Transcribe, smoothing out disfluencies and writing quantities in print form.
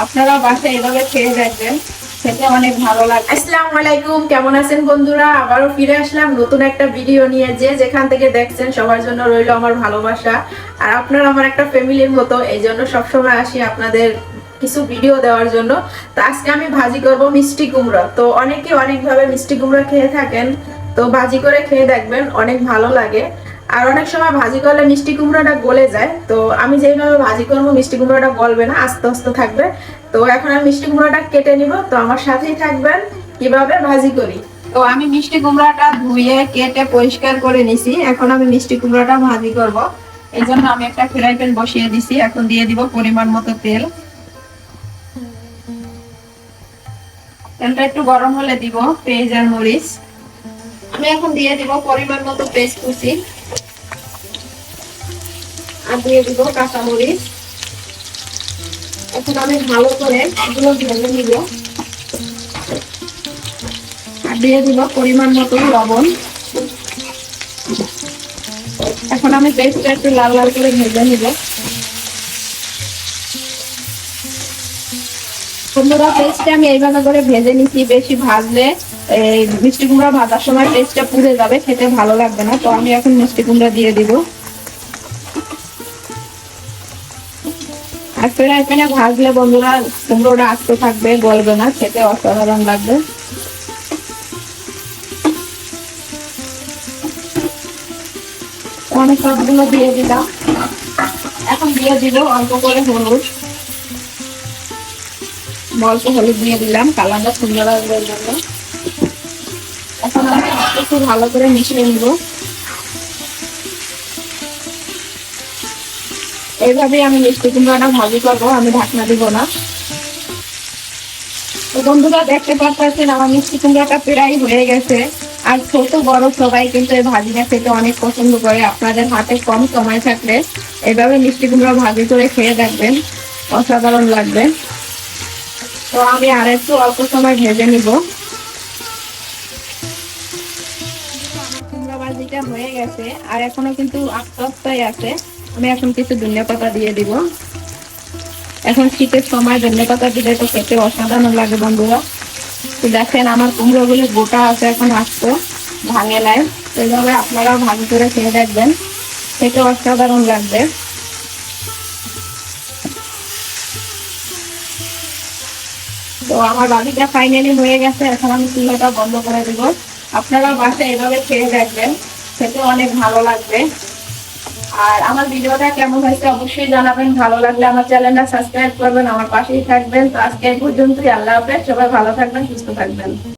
আপনারা বাসায় এভাবে খেয়ে দেখবেন, খেতে অনেক ভালো লাগে। আসসালামু আলাইকুম, কেমন আছেন বন্ধুরা? আবারও ফিরে আসলাম নতুন একটা ভিডিও নিয়ে। যে যেখান থেকে দেখছেন সবার জন্য রইল আমার ভালোবাসা। আর আপনারা আমার একটা ফ্যামিলির মতো, এই জন্য সবসময় আসি আপনাদের কিছু ভিডিও দেওয়ার জন্য। তো আজকে আমি ভাজি করব মিষ্টি কুমড়া। তো অনেকে অনেকভাবে মিষ্টি কুমড়া খেয়ে থাকেন, তো ভাজি করে খেয়ে দেখবেন, অনেক ভালো লাগে। আর অনেক সময় ভাজি করলে মিষ্টি কুমড়াটা গলে যায়, তো আমি যেইভাবে ভাজি করবো মিষ্টি কুমড়াটা গলবে না, আস্তে আস্তে থাকবে। তো এখন আমি মিষ্টি কুমড়াটা কেটে নিব, তো আমার সাথেই থাকবেন কিভাবে ভাজি করি। তো আমি মিষ্টি কুমড়াটা ধুয়ে কেটে পরিষ্কার করে নিছি, এখন আমি মিষ্টি কুমড়াটা ভাজি করব। এই জন্য আমি একটা ফ্রাই প্যান বসিয়ে দিছি, এখন দিয়ে দিব পরিমাণ মতো তেল। তেলটা একটু গরম হলে দিব পেঁয়াজ আর মরিচ। আমি এখন দিয়ে দিব পরিমাণ মতো পেঁয়াজ কুচি, আর দিয়ে দিব কাঁচামরিচ। এখন আমি ভালো করে এগুলো ভেজে নিব, আর দিয়ে দিব পরিমাণ মতো লবণ। এখন আমি পেস্টটা একটু লাল লাল করে ভেজে নিব। বন্ধুরা, পেস্টটা আমি এইভাবে করে ভেজে নিচ্ছি। বেশি ভাজলে এই মিষ্টি কুমড়া ভাজার সময় পেস্টটা পুড়ে যাবে, খেতে ভালো লাগবে না। তো আমি এখন মিষ্টি কুমড়া দিয়ে দিব। আর ফ্রাই প্যানে ভাজলে বন্ধুরা কুমড়োটা আস্ত থাকবে, গলবে না, খেতে অসাধারণ লাগবে। আমি সবগুলো দিয়ে দিলাম। এখন দিয়ে দিব অল্প করে হলুদ, অল্প হলুদ দিয়ে দিলাম কালারটা সুন্দর আসবে জন্য। এখন আমি একটু ভালো করে মিশিয়ে নিব। এইভাবেই আমি মিষ্টি কুমড়াটা ভাজি করবো, আমি ঢাকনা দিব না। তো বন্ধুরা, দেখতে পাচ্ছেন আমার মিষ্টি কুমড়াটা প্রায় হয়ে গেছে। আর ছোট বড় সবাই কিন্তু এই ভাজিটা খেতে অনেক পছন্দ করে। আপনাদের হাতে কম সময় থাকলে এভাবে মিষ্টি কুমড়া ভাজি করে খেয়ে দেখবেন, অসাধারণ লাগবে। তো আমি আর একটু অল্প সময় ভেজে নিব। কুমড়া ভাজিটা হয়ে গেছে, আর এখনো কিন্তু আস্তে আস্তেই আছে। আমি এখন কিছু ধনিয়া পাতা দিয়ে দিব। এখন শীতের সময় ধনিয়া পাতা দিলে তো খেতে অসাধারণ লাগে বন্ধুরা। তো দেখেন আমার কুমড়ো গুলো গোটা আছে, এখন আসতো ভাঙে নাই। এইভাবে আপনারাও ভাজি করে খেয়ে দেখবেন, খেতে অসাধারণ লাগবে। তো আমার ভাজিটা ফাইনালি হয়ে গেছে, এখন আমি চুলাটা বন্ধ করে দেব। আপনারাও বাসায় এভাবে খেয়ে দেখবেন, খেতে অনেক ভালো লাগবে। আর আমার ভিডিওটা কেমন হয়েছে অবশ্যই জানাবেন। ভালো লাগলে আমার চ্যানেলটা সাবস্ক্রাইব করবেন, আমার পাশেই থাকবেন। তো আজকে এই পর্যন্তই। আল্লাহ হাফেজ, সবাই ভালো থাকবেন, সুস্থ থাকবেন।